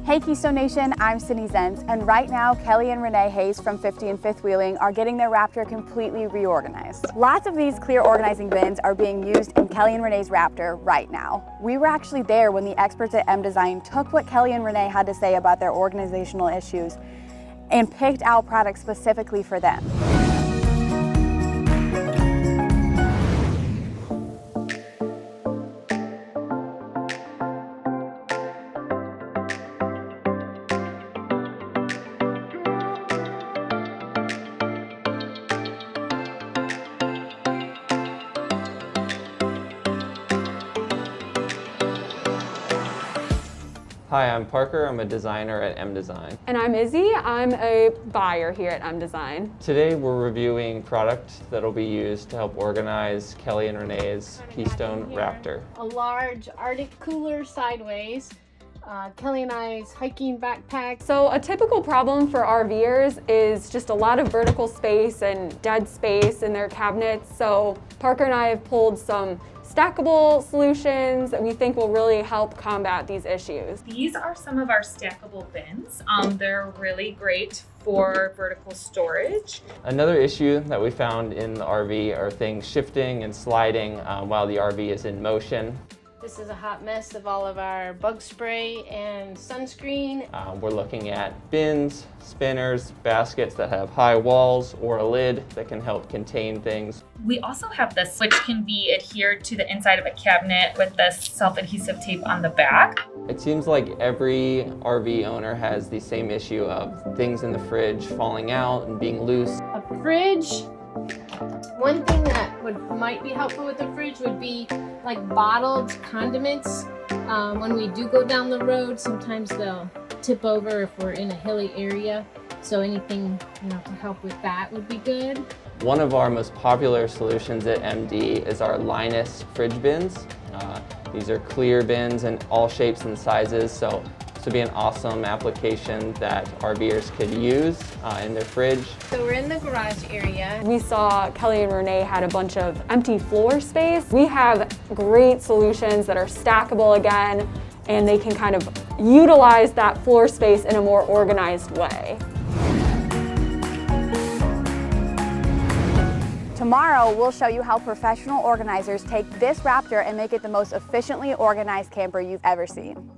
Hey Keystone Nation, I'm Sydney Zenz, and right now Kelly and Renee Hayes from 50 and Fifth Wheeling are getting their Raptor completely reorganized. Lots of these clear organizing bins are being used in Kelly and Renee's Raptor right now. We were actually there when the experts at mDesign took what Kelly and Renee had to say about their organizational issues and picked out products specifically for them. Hi, I'm Parker. I'm a designer at mDesign. And I'm Izzy. I'm a buyer here at mDesign. Today we're reviewing product that'll be used to help organize Kelly and Renee's Keystone Raptor. A large Arctic cooler sideways. Kelly and I's hiking backpack. So a typical problem for RVers is just a lot of vertical space and dead space in their cabinets. So Parker and I have pulled some stackable solutions that we think will really help combat these issues. These are some of our stackable bins. They're really great for vertical storage. Another issue that we found in the RV are things shifting and sliding while the RV is in motion. This is a hot mess of all of our bug spray and sunscreen. We're looking at bins, spinners, baskets that have high walls or a lid that can help contain things. We also have this, which can be adhered to the inside of a cabinet with this self-adhesive tape on the back. It seems like every RV owner has the same issue of things in the fridge falling out and being loose. A fridge. One thing that might be helpful with the fridge would be like bottled condiments. When we do go down the road, sometimes they'll tip over if we're in a hilly area. So anything, to help with that would be good. One of our most popular solutions at MD is our Linus fridge bins. These are clear bins in all shapes and sizes, so this would be an awesome application that RVers could use in their fridge. So we're in the garage area. We saw Kelly and Renee had a bunch of empty floor space. We have great solutions that are stackable again, and they can kind of utilize that floor space in a more organized way. Tomorrow, we'll show you how professional organizers take this Raptor and make it the most efficiently organized camper you've ever seen.